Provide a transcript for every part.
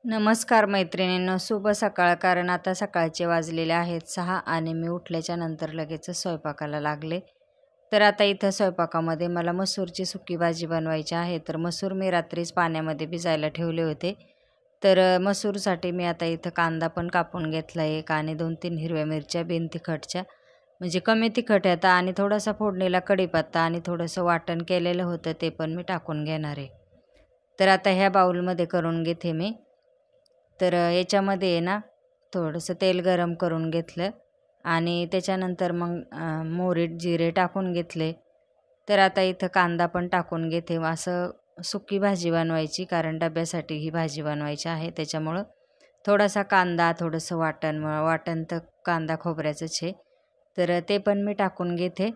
नमस्कार मैत्रिणींनो, शुभ सकाळ. कारण आता सकाळचे वाजलेले आहेत 6 आणि मी उठल्याच्या नंतर लगेच स्वयंपाकाला लागले. तर आता इथं स्वयंपाकामध्ये मला मसूरची सुकी भाजी बनवायची आहे. तर मसूर मी रात्रीच पाण्यामध्ये भिजायला ठेवले होते. तर मसूरसाठी मी आता इथं कांदा पण कापून घेतला एक आणि 2-3 हिरव्या मिरच्या बिन तिखटच्या, म्हणजे कमी तिखट येतात, आणि थोडासा फोडणीला कढीपत्ता आणि थोडंसं वाटण केलेलं होतं ते पण मी टाकून घेणार आहे. तर आता ह्या बाउलमध्ये करून घेते मी. तर याच्यामध्ये आहे ना थोडंसं तेल गरम करून घेतलं आणि त्याच्यानंतर मग मोहरी जिरे टाकून घेतले. तर आता इथं कांदा पण टाकून घेते. असं सुकी भाजी बनवायची, कारण डब्यासाठी ही भाजी बनवायची आहे. त्याच्यामुळं थोडासा कांदा, थोडंसं वाटण तर कांदा खोबऱ्याचंच आहे. तर ते पण मी टाकून घेते.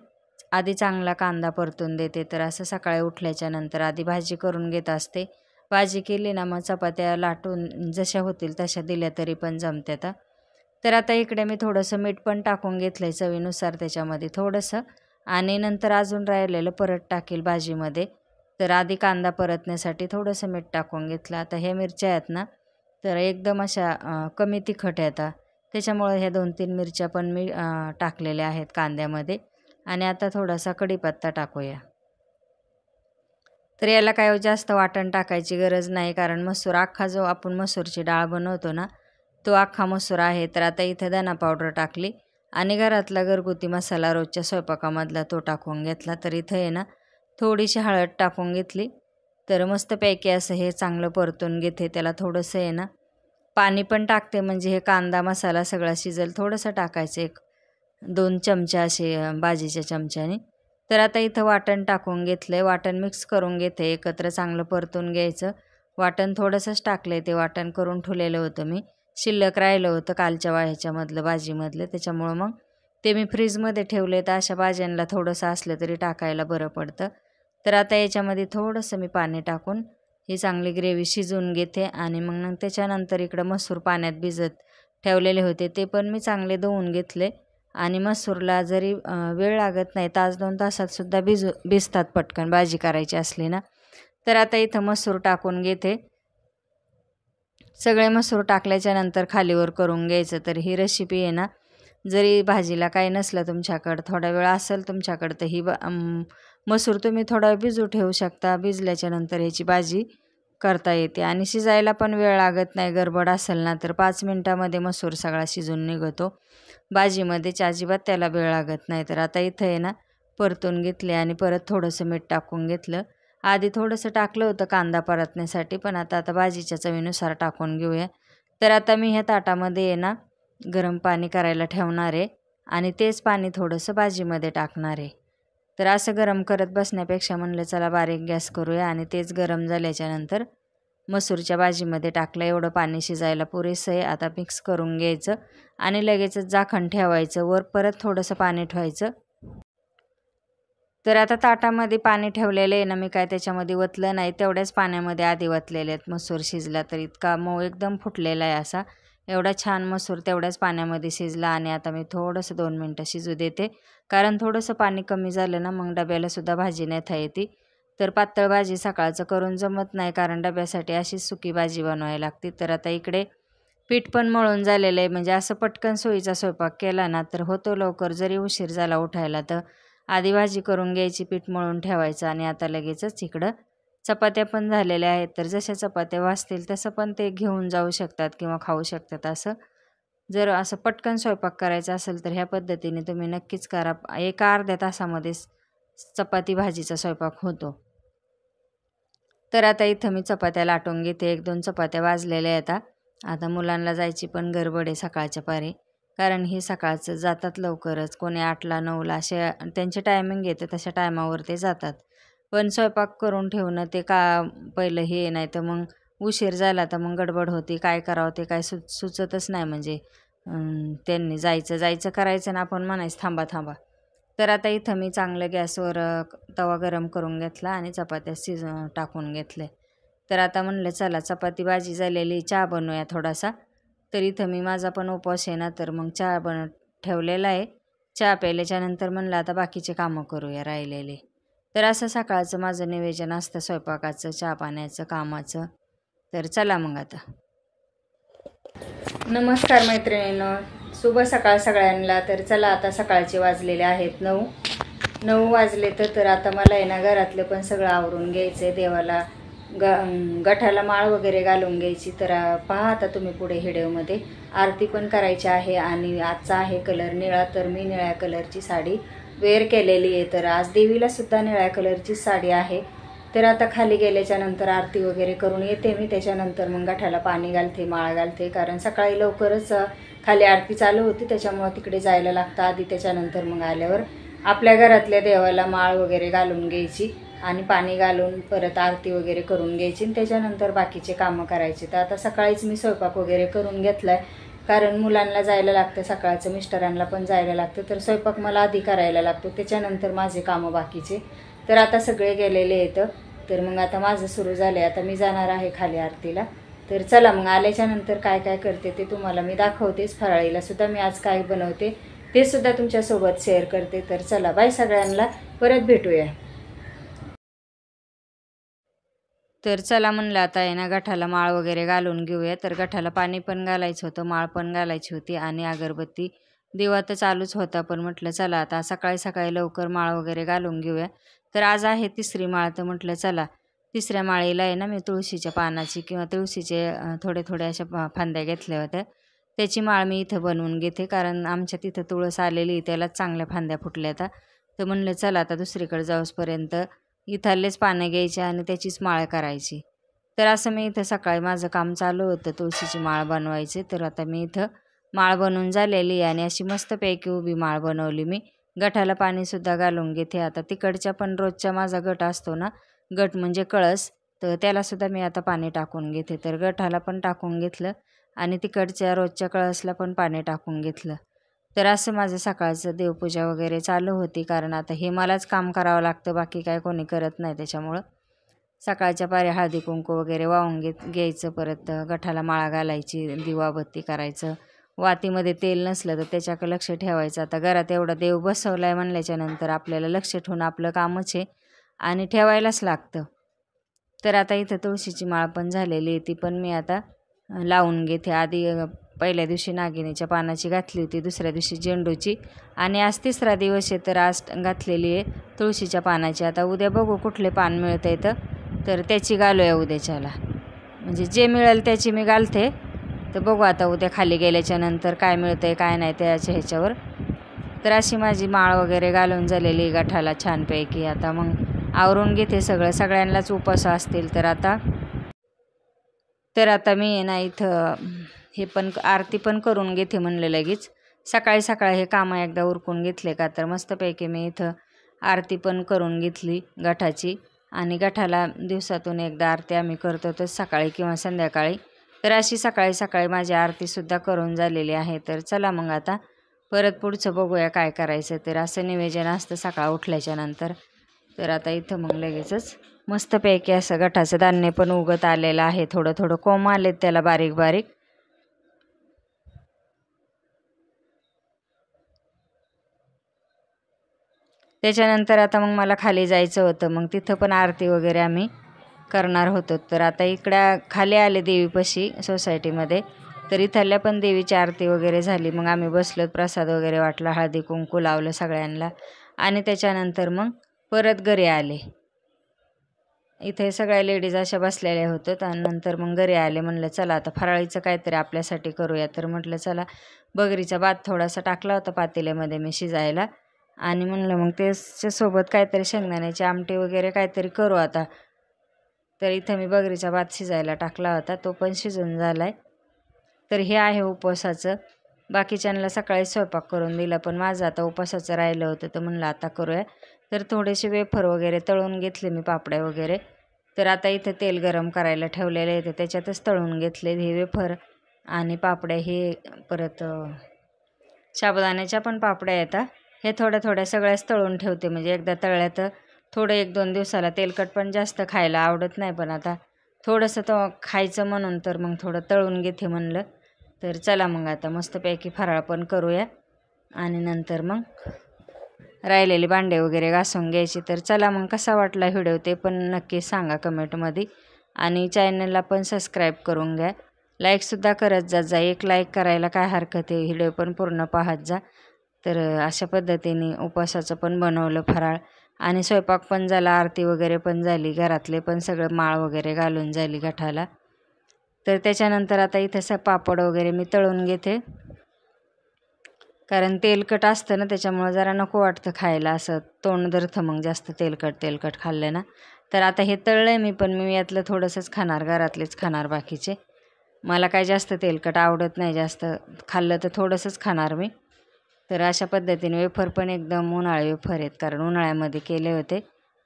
आधी चांगला कांदा परतून देते. तर असं सकाळी उठल्याच्या नंतर आधी भाजी करून घेत असते. भाजी केली ना मग चपात्या लाटून जशा होतील तशा दिल्या तरी पण जमतात. तर आता इकडे मी थोडंसं मीठ पण टाकून घेतलं आहे चवीनुसार त्याच्यामध्ये थोडंसं, आणि नंतर अजून राहिलेलं परत टाकेल भाजीमध्ये. तर आधी कांदा परतण्यासाठी थोडंसं मीठ टाकून घेतलं. आता ह्या मिरच्या आहेत ना तर एकदम अशा कमी तिखट येतात, त्याच्यामुळे ह्या 2-3 मिरच्या पण मी टाकलेल्या आहेत कांद्यामध्ये. आणि आता थोडासा कढीपत्ता टाकूया. तर याला काय जास्त वाटण टाकायची गरज नाही, कारण मसूर अख्खा जो आपण मसूरची डाळ बनवतो ना तो अख्खा मसूर आहे. तर आता इथं धना पावडर टाकली आणि घरातला घरगुती मसाला रोजच्या स्वयंपाकामधला तो टाकून घेतला. तर इथं आहे ना थोडीशी हळद टाकून घेतली. तर मस्तपैकी असं हे चांगलं परतून घेते. त्याला थोडंसं आहे ना पाणी पण टाकते, म्हणजे हे कांदा मसाला सगळा शिजेल. थोडंसं टाकायचं, 1-2 चमचे असे भाजीच्या चमच्याने. तर आता इथं वाटण टाकून घेतलं आहे. वाटण मिक्स करून घेते, एकत्र चांगलं परतून घ्यायचं. वाटण थोडंसंच टाकलं आहे, ते वाटण करून ठेवलेलं होतं मी. शिल्लक राहिलं होतं कालच्या ह्याच्यामधलं भाजीमधलं, त्याच्यामुळं मग ते मी फ्रीजमध्ये ठेवले. तर अशा भाज्यांना थोडंसं असलं तरी टाकायला बरं पडतं. तर आता याच्यामध्ये थोडंसं मी पाणी टाकून ही चांगली ग्रेव्ही शिजवून घेते. आणि मग त्याच्यानंतर इकडं मसूर पाण्यात भिजत ठेवलेले होते ते पण मी चांगले धुवून घेतले. आणि मसूरला जरी वेळ लागत नाही, 1-2 तासातसुद्धा भिजतात पटकन भाजी करायची असली ना. तर आता इथं मसूर टाकून घेते. सगळे मसूर टाकल्याच्या नंतर खालीवर करून घ्यायचं. तर ही रेसिपी आहे ना, जरी भाजीला काही नसलं तुमच्याकडं, थोडा वेळ असेल तुमच्याकडं, तर ही मसूर तुम्ही थोडा वेळ भिजू ठेवू शकता. भिजल्याच्या नंतर ह्याची भाजी करता येते आणि शिजायला पण वेळ लागत नाही. गडबड असेल ना तर 5 मिनटामध्ये मसूर सगळा शिजून निघतो. भाजीमध्ये अजिबात त्याला वेळ लागत नाही. तर आता इथं आहे ना परतून घेतले आणि परत थोडंसं मीठ टाकून घेतलं. आधी थोडंसं टाकलं होतं कांदा परतण्यासाठी, पण आता भाजीच्या चवीनुसार टाकून घेऊया. तर आता मी ह्या ताटामध्ये आहे ना गरम पाणी करायला ठेवणार आहे आणि तेच पाणी थोडंसं भाजीमध्ये टाकणार आहे. तर असं गरम करत बसण्यापेक्षा म्हणलं चला बारीक गॅस करूया, आणि तेच गरम झाल्याच्यानंतर मसूरच्या भाजीमध्ये टाकलं. एवढं पाणी शिजायला पुरेसं आहे. आता मिक्स करून घ्यायचं आणि लगेचच झाकण ठेवायचं. वर परत थोडंसं पाणी ठेवायचं. तर आता ताटामध्ये पाणी ठेवलेलं आहे ना मी, काय त्याच्यामध्ये वतलं नाही, तेवढ्याच पाण्यामध्ये आधी वतलेले आहेत. मसूर शिजला तर इतका मऊ एकदम फुटलेला आहे असा. एवढा छान मसूर तेवढ्याच पाण्यामध्ये शिजला. आणि आता मी थोडंसं 2 मिनटं शिजू देते, कारण थोडंसं पाणी कमी झालं ना मग डब्यालासुद्धा भाजी नेता येते. तर पातळ भाजी सकाळचं करून जमत नाही, कारण डब्यासाठी अशीच सुकी भाजी बनवायला लागते. तर आता इकडे पीठ पण मळून झालेलं आहे, म्हणजे असं पटकन सोयीचा स्वयंपाक केला ना तर होतो लवकर. जरी उशीर झाला उठायला तर आधी भाजी करून घ्यायची, पीठ मळून ठेवायचं, आणि आता लगेचच इकडं चपात्या पण झालेल्या आहेत. तर जशा चपात्या वाजतील तसं पण ते घेऊन जाऊ शकतात किंवा खाऊ शकतात. असं जर असं पटकन स्वयंपाक करायचा असेल तर ह्या पद्धतीने तुम्ही नक्कीच करा. 1-अर्ध्या तासामध्ये चपाती भाजीचा स्वयंपाक होतो. तर आता इथं मी चपात्या लाटून घेते. 1-2 चपात्या वाजलेल्या आहेत. आता मुलांना जायची पण गडबड आहे सकाळच्या पारी, कारण ही सकाळचं जातात लवकरच. कोणी 8ला-9ला असे त्यांचे टायमिंग येते, तशा टायमावर ते जातात. पण स्वयंपाक करून ठेवणं ते का पहिलं हे, नाही तर मग उशीर झाला तर मग गडबड होती. काय करावं ते काय सुचतच नाही. म्हणजे त्यांनी जायचं करायचं ना आपण म्हणायचं थांबा थांबा. तर आता इथं मी चांगलं गॅसवर तवा गरम करून घेतला आणि चपात्या टाकून घेतले. तर आता म्हणलं चला चपाती भाजी झालेली, चहा बनवूया थोडासा. तर इथं मी माझा पण उपवास आहे ना, तर मग चहा ठेवलेला आहे. चहा प्यायल्याच्या नंतर म्हणलं आता बाकीचे कामं करूया राहिलेले. तर असं सकाळचं माझं नियोजन असतं स्वयंपाकाचं, चहा पाण्याचं, कामाचं. तर चला मग आता. नमस्कार मैत्रिणींनो, शुभ सकाळ सगळ्यांना. तर चला आता सकाळचे वाजलेले आहेत 9 वाजले तर आता मला आहे ना घरातलं पण सगळं आवरून घ्यायचं आहे. देवाला गठाला माळ वगैरे घालून घ्यायची. तर पहा आता तुम्ही पुढे व्हिडिओमध्ये आरती पण करायची आहे. आणि आजचा आहे कलर निळा, तर मी निळ्या कलरची साडी वेअर केलेली आहे. तर आज देवीला सुद्धा निळ्या कलरची साडी आहे. तर आता खाली गेल्याच्या नंतर आरती वगैरे करून येते मी. त्याच्यानंतर मग गठाला पाणी घालते, माळ घालते, कारण सकाळी लवकरच खाली आरती चालू होती, त्याच्यामुळे तिकडे जायला लागतं आधी. त्याच्यानंतर मग आल्यावर आपल्या घरातल्या देवाला माळ वगैरे घालून घ्यायची आणि पाणी घालून परत आरती वगैरे करून घ्यायची आणि त्याच्यानंतर बाकीचे कामं करायचे. तर आता सकाळीच मी स्वयंपाक वगैरे करून घेतला आहे, कारण मुलांना जायला लागतं सकाळचं, मिस्टरांना पण जायला लागतं. तर स्वयंपाक मला आधी करायला लागतो, त्याच्यानंतर माझे कामं बाकीचे. तर आता सगळे गेलेले आहेत. तर मग आता माझं सुरू झालं. आता मी जाणार आहे खाली आरतीला. तर चला मग आल्याच्या नंतर काय काय करते ते तुम्हाला मी दाखवतेच. फराळीला सुद्धा मी आज काय बनवते ते सुद्धा तुमच्यासोबत शेअर करते. तर चला बाय सगळ्यांना, परत भेटूया. तर चला म्हणलं आता आहे ना गठाला माळ वगैरे घालून घेऊया. तर गठाला पाणी पण घालायचं होतं, माळ पण घालायची होती आणि अगरबत्ती दिवा तर चालूच होता. पण म्हटलं चला आता सकाळी सकाळी लवकर माळ वगैरे घालून घेऊया. तर आज आहे तिसरी माळ. तर म्हटलं चला तिसऱ्या माळीला आहे ना मी तुळशीच्या पानाची किंवा तुळशीचे थोडे अशा फांद्या घेतल्या होत्या, त्याची माळ मी इथं बनवून घेते. कारण आमच्या तिथं तुळस आलेली, त्यालाच चांगल्या फांद्या फुटल्या आता. तर म्हणलं चला आता दुसरीकडे जाऊसपर्यंत इथलेच पानं घ्यायचे आणि त्याचीच माळ करायची. तर असं मी इथं सकाळी माझं काम चालू होतं तुळशीची माळ बनवायची. तर आता मी इथं माळ बनवून झालेली आणि अशी मस्तपैकी उभी माळ बनवली मी. गठाला पाणीसुद्धा घालून घेते. आता तिकडच्या पण रोजचा माझा गट असतो ना, गट म्हणजे कळस, तर त्यालासुद्धा मी आता पाणी टाकून घेते. तर गठाला पण टाकून घेतलं आणि तिकडच्या रोजच्या कळसला पण पाणी टाकून घेतलं. तर असं माझं सकाळचं देवपूजा वगैरे चालू होती, कारण आता हे मलाच काम करावं लागतं, बाकी काय कोणी करत नाही. त्याच्यामुळं सकाळच्या पारी हळदी कुंकू वगैरे वाहून घ्यायचं, परत गठाला माळा घालायची, दिवाबत्ती करायचं. वातीमध्ये तेल नसलं तर त्याच्याकडे लक्ष ठेवायचं. आता घरात एवढा देव बसवला आहे म्हणल्याच्यानंतर आपल्याला लक्ष ठेवून आपलं कामच आहे आणि ठेवायलाच लागतं. तर आता इथं तुळशीची माळ पण झालेली आहे, ती पण मी आता लावून घेते. आधी पहिल्या दिवशी नागिनीच्या पानाची घातली होती, दुसऱ्या दिवशी झेंडूची आणि आज तिसरा दिवस आहे. तर आज घातलेली आहे तुळशीच्या पानाची. आता उद्या बघू कुठले पान मिळतं येतं, तर त्याची घालूया उद्याच्याला. म्हणजे जे मिळेल त्याची मी घालते. तर बघू आता उद्या खाली गेल्याच्या नंतर काय मिळतं आहे काय नाही त्याच्या ह्याच्यावर. तर अशी माझी माळ वगैरे घालून झालेली गठाला छानपैकी. आता मग आवरून घेते सगळं, सगळ्यांनाच उपवास असतील. तर आता मी आहे ना इथं हे पण आरती पण करून घेते म्हणलं लगेच. सकाळी सकाळी हे कामं एकदा उरकून घेतले का तर मस्तपैकी मी इथं आरती पण करून घेतली गठाची. आणि गठाला दिवसातून एकदा आरती आम्ही करतो, तर सकाळी किंवा संध्याकाळी. तर अशी सकाळी सकाळी माझी आरतीसुद्धा करून झालेली आहे. तर चला मग आता परत पुढचं बघूया काय करायचं. तर असं निवेदन असतं सकाळ उठल्याच्या नंतर. तर आता इथं मग लगेचच मस्तपैकी असं गठाचं धान्य पण उगत आलेलं आहे, थोडं थोडं कोंब आलेत त्याला बारीक बारीक. त्याच्यानंतर आता मग मला खाली जायचं होतं, मग तिथं पण आरती वगैरे आम्ही करणार होतो. तर आता इकडं खाली आले देवीपाशी सोसायटीमध्ये. तर इथल्या पण देवीची आरती वगैरे झाली. मग आम्ही बसलो, प्रसाद वगैरे वाटला, हळदी कुंकू लावलं सगळ्यांना आणि त्याच्यानंतर मग परत घरी आले. इथे सगळ्या लेडीज अशा बसलेल्या होत्या आणि नंतर मग घरी आले. म्हणलं चला आता फराळीचं काहीतरी आपल्यासाठी करूया. तर म्हटलं चला बगरीचा भात थोडासा टाकला होता पातेल्यामध्ये मी शिजायला आणि म्हणलं मग त्याच्यासोबत काहीतरी शेंगदाण्याची आमटी वगैरे काहीतरी करू आता. तर इथं मी बगरीचा भात शिजायला टाकला होता, तो पण शिजून झाला आहे. तर हे आहे उपवासाचं. बाकीच्यांना सकाळी स्वयंपाक करून दिला, पण माझं आता उपवासाचं राहिलं होतं, तर म्हणलं आता करूया. तर थोडेसे वेफर वगैरे तळून घेतले मी, पापड्या वगैरे. तर आता इथं तेल गरम करायला ठेवलेलं आहे, तर त्याच्यातच तळून घेतले हे वेफर आणि पापड्या. हे परत साबुदाण्याच्या पण पापड्या येतात, हे थोड्या सगळ्याच तळून ठेवते. म्हणजे एकदा तळल्या तर थोडं 1-2 दिवसाला. तेलकट पण जास्त खायला आवडत नाही, पण आता थोडंसं तो खायचं म्हणून तर मग थोडं तळून घेते म्हणलं. तर चला मग आता मस्तपैकी फराळ पण करूया आणि नंतर मग राहिलेले भांडे वगैरे घासून घ्यायचे. तर चला मग कसा वाटला व्हिडिओ ते पण नक्की सांगा कमेंटमध्ये आणि चॅनलला पण सबस्क्राईब करून घ्या. लाईकसुद्धा करत जात जा. एक लाईक करायला काय हरकत आहे, व्हिडिओ पण पूर्ण पाहत जा. तर अशा पद्धतीने उपवासाचं पण बनवलं फराळ आणि स्वयंपाक पण झाला, आरती वगैरे पण झाली, घरातले पण सगळं माळ वगैरे घालून झाली घटाला. तर त्याच्यानंतर आता इथं पापड वगैरे मी तळून घेते, कारण तेलकट असतं ना, त्याच्यामुळं जरा नको वाटतं खायला, असं तोंड धरतं मग जास्त तेलकट खाल्लं ना. तर आता हे तळलं आहे पण मी यातलं थोडंसंच खाणार, घरातलेच खाणार बाकीचे. मला काय जास्त तेलकट आवडत नाही, जास्त खाल्लं तर थोडंसंच खाणार मी. तर अशा पद्धतीने वेफर पण एकदम उन्हाळे वेफर आहेत, कारण उन्हाळ्यामध्ये केले होते.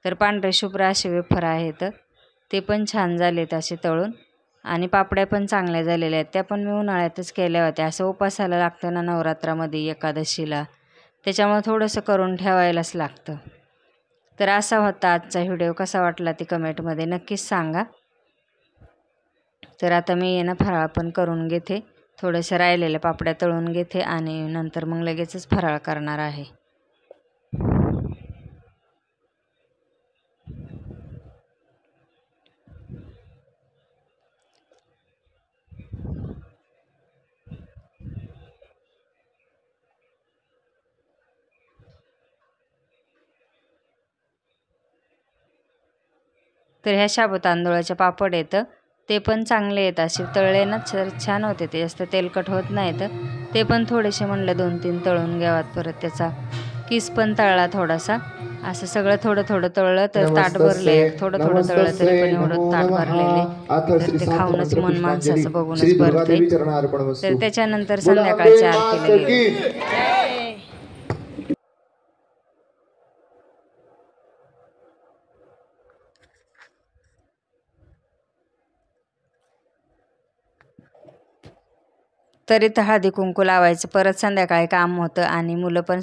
तर पांढरे शुभ्र असे वेफर आहेत, ते पण छान झालेत असे तळून. आणि पापड्या पण चांगल्या झालेल्या आहेत, त्या पण मी उन्हाळ्यातच केल्या होत्या. असं उपासाला लागतं ना नवरात्रामध्ये, एकादशीला, त्याच्यामुळे थोडंसं करून ठेवायलाच लागतं. तर असा होता आजचा व्हिडिओ. कसा वाटला ते कमेंटमध्ये नक्कीच सांगा. तर आता मी ना फराळ पण करून घेते, थोडंसं राहिलेल्या पापड्या तळून घेते आणि नंतर मग लगेचच फराळ करणार आहे. तर ह्या शाबू तांदूळाचे पापड आहेत, ते पण चांगले आहेत, असे तळले ना छान होते, ते जास्त तेलकट होत नाहीत. ते पण थोडेसे म्हणलं 2-3 तळून घ्यावात. परत त्याचा किस पण तळला थोडासा. असं सगळं थोडं थोडं तळलं तर ताट भरले. थोडं थोडं तळलं तरी पण एवढं ताट भरलेले. तर ते खाऊनच मन माणसाचं बघूनच भरते. तर त्याच्यानंतर संध्याकाळच्या आरतीला गेले. तर इथं हळदी कुंकू लावायचं, परत संध्याकाळी काम होतं आणि मुलं पण